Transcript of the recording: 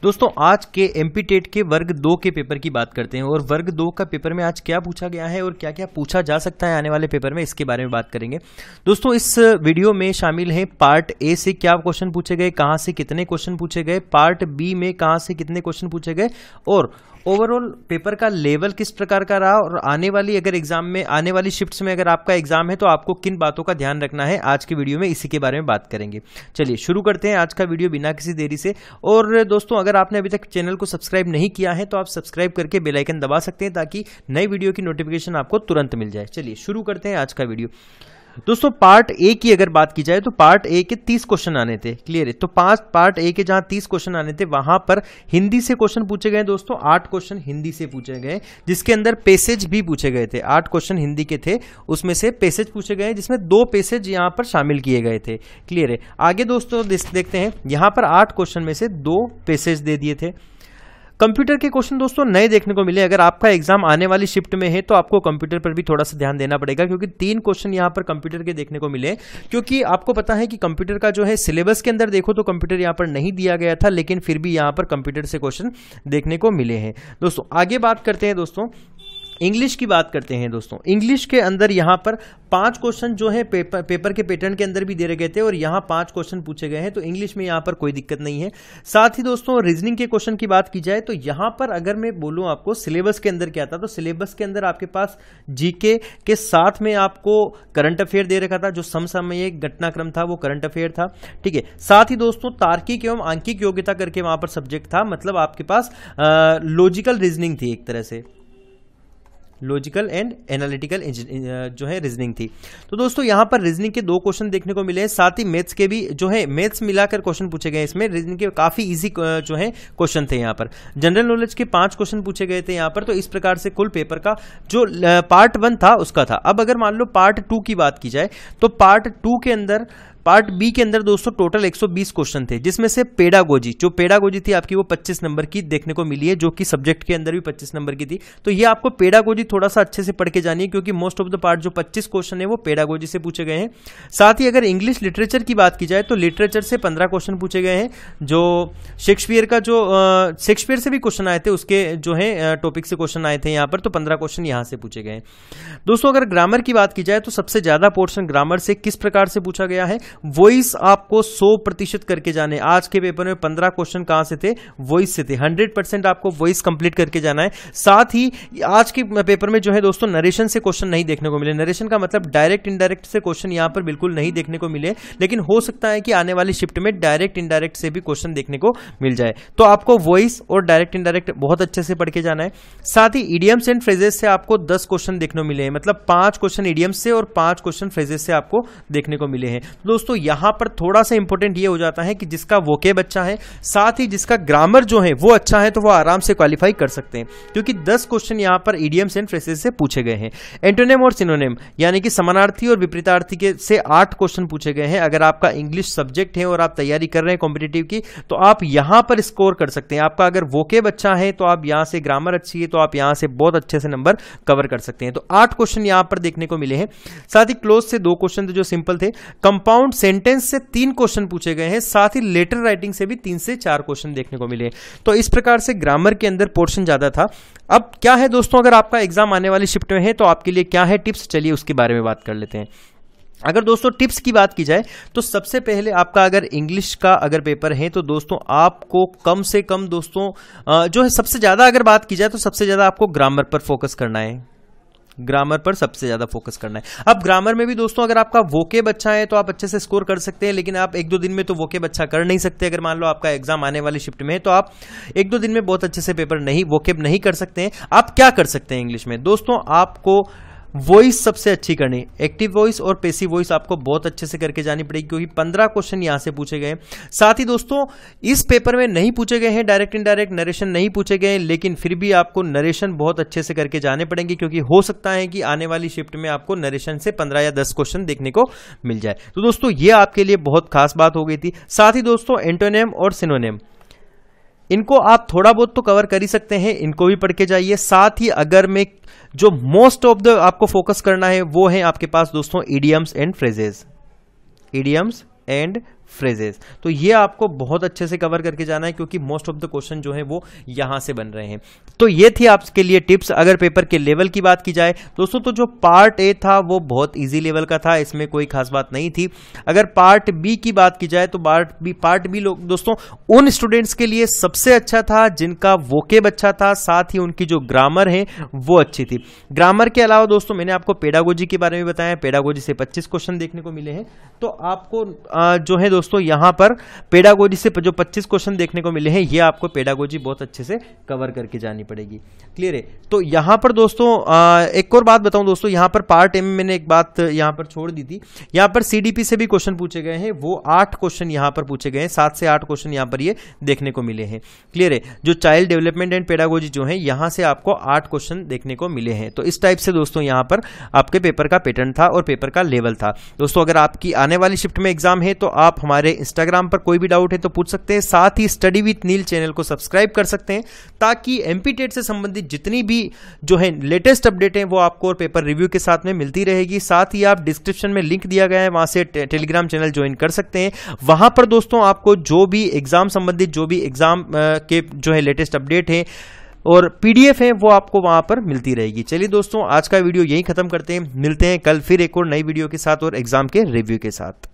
दोस्तों आज के एमपी टेट के वर्ग 2 के पेपर की बात करते हैं और वर्ग 2 का पेपर में आज क्या पूछा गया है और क्या क्या पूछा जा सकता है आने वाले पेपर में, इसके बारे में बात करेंगे। दोस्तों इस वीडियो में शामिल है पार्ट ए से क्या क्वेश्चन पूछे गए, कहां से कितने क्वेश्चन पूछे गए, पार्ट बी में कहां से कितने क्वेश्चन पूछे गए और ओवरऑल पेपर का लेवल किस प्रकार का रहा और आने वाली अगर एग्जाम में आने वाली शिफ्ट्स में अगर आपका एग्जाम है तो आपको किन बातों का ध्यान रखना है, आज के वीडियो में इसी के बारे में बात करेंगे। चलिए शुरू करते हैं आज का वीडियो बिना किसी देरी से। और दोस्तों अगर आपने अभी तक चैनल को सब्सक्राइब नहीं किया है तो आप सब्सक्राइब करके बेल आइकन दबा सकते हैं ताकि नई वीडियो की नोटिफिकेशन आपको तुरंत मिल जाए। चलिए शुरू करते हैं आज का वीडियो। दोस्तों पार्ट ए की अगर बात की जाए तो पार्ट ए के 30 क्वेश्चन आने थे, क्लियर है। तो पार्ट ए के जहां 30 क्वेश्चन आने थे वहां पर हिंदी से क्वेश्चन पूछे गए दोस्तों, 8 क्वेश्चन हिंदी से पूछे गए जिसके अंदर पैसेज भी पूछे गए थे। 8 क्वेश्चन हिंदी के थे, उसमें से पैसेज पूछे गए जिसमें 2 पैसेज यहां पर शामिल किए गए थे, क्लियर है। आगे दोस्तों देखते हैं, यहां पर 8 क्वेश्चन में से 2 पैसेज दे दिए थे। कंप्यूटर के क्वेश्चन दोस्तों नए देखने को मिले। अगर आपका एग्जाम आने वाली शिफ्ट में है तो आपको कंप्यूटर पर भी थोड़ा सा ध्यान देना पड़ेगा क्योंकि 3 क्वेश्चन यहां पर कंप्यूटर के देखने को मिले। क्योंकि आपको पता है कि कंप्यूटर का जो है सिलेबस के अंदर देखो तो कंप्यूटर यहां पर नहीं दिया गया था, लेकिन फिर भी यहां पर कंप्यूटर से क्वेश्चन देखने को मिले हैं। दोस्तों आगे बात करते हैं, दोस्तों इंग्लिश की बात करते हैं। दोस्तों इंग्लिश के अंदर यहां पर 5 क्वेश्चन जो है पेपर के पैटर्न के अंदर भी दे गए थे और यहां 5 क्वेश्चन पूछे गए हैं, तो इंग्लिश में यहां पर कोई दिक्कत नहीं है। साथ ही दोस्तों रीजनिंग के क्वेश्चन की बात की जाए तो यहां पर अगर मैं बोलूं आपको सिलेबस के अंदर क्या था, तो सिलेबस के अंदर आपके पास जीके के साथ में आपको करंट अफेयर दे रखा था, जो समसामयिक घटनाक्रम था वो करंट अफेयर था, ठीक है। साथ ही दोस्तों तार्किक एवं आंकिक योग्यता करके वहां पर सब्जेक्ट था, मतलब आपके पास लॉजिकल रीजनिंग थी, एक तरह से लॉजिकल एंड एनालिटिकल जो है रीजनिंग थी। तो दोस्तों यहां पर रीजनिंग के 2 क्वेश्चन देखने को मिले हैं, साथ ही मैथ्स के भी जो है मैथ्स मिलाकर क्वेश्चन पूछे गए। इसमें रीजनिंग के काफी इजी जो है क्वेश्चन थे। यहां पर जनरल नॉलेज के 5 क्वेश्चन पूछे गए थे यहां पर। तो इस प्रकार से कुल पेपर का जो पार्ट 1 था उसका था। अब अगर मान लो पार्ट 2 की बात की जाए तो पार्ट 2 के अंदर पार्ट बी के अंदर दोस्तों टोटल 120 क्वेश्चन थे, जिसमें से पेडागोजी जो पेडागोजी थी आपकी वो 25 नंबर की देखने को मिली है, जो कि सब्जेक्ट के अंदर भी 25 नंबर की थी। तो ये आपको पेडागोजी थोड़ा सा अच्छे से पढ़ के जानी है क्योंकि मोस्ट ऑफ द पार्ट जो 25 क्वेश्चन है वो पेडागोजी से पूछे गए हैं। साथ ही अगर इंग्लिश लिटरेचर की बात की जाए तो लिटरेचर से 15 क्वेश्चन पूछे गए हैं, जो शेक्सपियर का जो शेक्सपियर से भी क्वेश्चन आए थे उसके जो है टॉपिक से क्वेश्चन आए थे यहाँ पर, तो 15 क्वेश्चन यहाँ से पूछे गए हैं। दोस्तों अगर ग्रामर की बात की जाए तो सबसे ज्यादा पोर्शन ग्रामर से किस प्रकार से पूछा गया है, वॉइस आपको 100% करके जाने। आज के पेपर में 15 क्वेश्चन कहां से थे, वॉइस से थे। 100% आपको वॉइस कंप्लीट करके जाना है। साथ ही आज के पेपर में जो है दोस्तों नरेशन से क्वेश्चन नहीं देखने को मिले। नरेशन का मतलब डायरेक्ट इनडायरेक्ट से क्वेश्चन यहां पर बिल्कुल नहीं देखने को मिले, लेकिन हो सकता है कि आने वाली शिफ्ट में डायरेक्ट इनडायरेक्ट से भी क्वेश्चन देखने को मिल जाए। तो आपको वॉइस और डायरेक्ट इनडायरेक्ट बहुत अच्छे से पढ़ के जाना है। साथ ही इडियम्स एंड फ्रेजेस से आपको 10 क्वेश्चन देखने को मिले हैं, मतलब 5 क्वेश्चन इडियम्स से और 5 क्वेश्चन फ्रेजेस से आपको देखने को मिले हैं। दोस्तों यहां पर थोड़ा सा इंपॉर्टेंट ये हो जाता है कि जिसका वोकेब अच्छा है, साथ ही जिसका ग्रामर जो है वो अच्छा है, तो वो आराम से क्वालिफाई कर सकते हैं क्योंकि 10 क्वेश्चन यहां पर इडियम्स एंड फ्रेजेस से पूछे गए हैं। एंटोनिम और सिनोनिम यानी कि समानार्थी और विपरीतार्थी के से 8 क्वेश्चन पूछे गए हैं। अगर आपका इंग्लिश सब्जेक्ट है और आप तैयारी कर रहे हैं कॉम्पिटिटिव की तो आप यहां पर स्कोर कर सकते हैं। आपका अगर वोकेब अच्छा है तो आप यहां से, ग्रामर अच्छी है तो आप यहां से बहुत अच्छे से नंबर कवर कर सकते हैं। तो 8 क्वेश्चन यहां पर देखने को मिले हैं। साथ ही क्लोज से 2 क्वेश्चन थे जो सिंपल थे। कंपाउंड सेंटेंस से 3 क्वेश्चन पूछे गए हैं, साथ ही लेटर राइटिंग से भी 3 से 4 क्वेश्चन देखने को मिले। तो इस प्रकार से ग्रामर के अंदर पोर्शन ज्यादा था। अब क्या है दोस्तों, अगर आपका एग्जाम आने वाली शिफ्ट में है तो आपके लिए क्या है टिप्स, चलिए उसके बारे में बात कर लेते हैं। अगर दोस्तों टिप्स की बात की जाए तो सबसे पहले आपका अगर इंग्लिश का अगर पेपर है तो दोस्तों आपको कम से कम दोस्तों जो है सबसे ज्यादा अगर बात की जाए तो सबसे ज्यादा आपको ग्रामर पर फोकस करना है। ग्रामर पर सबसे ज्यादा फोकस करना है। अब ग्रामर में भी दोस्तों अगर आपका वोकेब अच्छा है तो आप अच्छे से स्कोर कर सकते हैं, लेकिन आप 1-2 दिन में तो वोकेब अच्छा कर नहीं सकते। अगर मान लो आपका एग्जाम आने वाली शिफ्ट में है तो आप 1-2 दिन में बहुत अच्छे से पेपर नहीं वोकेब नहीं कर सकते हैं। आप क्या कर सकते हैं इंग्लिश में, दोस्तों आपको वॉइस सबसे अच्छी करनी, एक्टिव वॉइस और पैसिव वॉइस आपको बहुत अच्छे से करके जानी पड़ेगी क्योंकि 15 क्वेश्चन यहां से पूछे गए। साथ ही दोस्तों इस पेपर में नहीं पूछे गए हैं डायरेक्ट इनडायरेक्ट नरेशन नहीं पूछे गए, लेकिन फिर भी आपको नरेशन बहुत अच्छे से करके जाने पड़ेंगे क्योंकि हो सकता है कि आने वाली शिफ्ट में आपको नरेशन से 15 या 10 क्वेश्चन देखने को मिल जाए। तो दोस्तों ये आपके लिए बहुत खास बात हो गई थी। साथ ही दोस्तों एंटोनिम और सिनोनिम इनको आप थोड़ा बहुत तो कवर कर ही सकते हैं, इनको भी पढ़ के जाइए। साथ ही अगर मैं जो मोस्ट ऑफ द आपको फोकस करना है वो है आपके पास दोस्तों idioms and phrases, idioms and phrases. तो ये आपको बहुत अच्छे से कवर करके जाना है क्योंकि मोस्ट ऑफ द क्वेश्चन जो है वो यहां से बन रहे हैं। तो ये थी आपके लिए टिप्स। अगर पेपर के लेवल की बात की जाए दोस्तों तो जो पार्ट ए था वो बहुत इजी लेवल का था, इसमें कोई खास बात नहीं थी। अगर पार्ट बी की बात की जाए तो पार्ट बी लोग दोस्तों उन स्टूडेंट्स के लिए सबसे अच्छा था जिनका वोकेब अच्छा था, साथ ही उनकी जो ग्रामर है वो अच्छी थी। ग्रामर के अलावा दोस्तों मैंने आपको पेडागोजी के बारे में बताया, पेडागोजी से 25 क्वेश्चन देखने को मिले हैं। तो आपको जो है दोस्तों यहां पर पेडागोजी से जो 25 क्वेश्चन देखने को मिले हैं ये आपको पेडागोजी बहुत अच्छे से कवर करके जानी पड़ेगी। क्लियर है? तो यहां पर दोस्तों एक और बात बताऊं दोस्तों, यहां पर पार्ट ए में मैंने एक बात यहां पर छोड़ दी थी। यहां पर सीडीपी से भी क्वेश्चन पूछे गए हैं, वो 8 क्वेश्चन यहां पर पूछे गए हैं, 7 से 8 क्वेश्चन यहां पर ये देखने को मिले हैं। क्लियर है? जो चाइल्ड डेवलपमेंट एंड पेडागोजी जो है यहां से आपको 8 क्वेश्चन देखने को मिले हैं। तो इस टाइप से दोस्तों यहां पर आपके पेपर का पैटर्न था और पेपर का लेवल था। दोस्तों अगर आपकी आने वाली शिफ्ट में एग्जाम है तो आप हमारे इंस्टाग्राम पर कोई भी डाउट है तो पूछ सकते हैं। साथ ही स्टडी विद नील चैनल को सब्सक्राइब कर सकते हैं ताकि एमपी टेट से संबंधित जितनी भी जो है लेटेस्ट अपडेट है वो आपको और पेपर रिव्यू के साथ में मिलती रहेगी। साथ ही आप डिस्क्रिप्शन में लिंक दिया गया है, वहां से टेलीग्राम चैनल ज्वाइन कर सकते हैं। वहां पर दोस्तों आपको जो भी एग्जाम संबंधित जो भी एग्जाम के जो है लेटेस्ट अपडेट है और पीडीएफ है वो आपको वहां पर मिलती रहेगी। चलिए दोस्तों आज का वीडियो यहीं खत्म करते हैं, मिलते हैं कल फिर एक और नई वीडियो के साथ और एग्जाम के रिव्यू के साथ।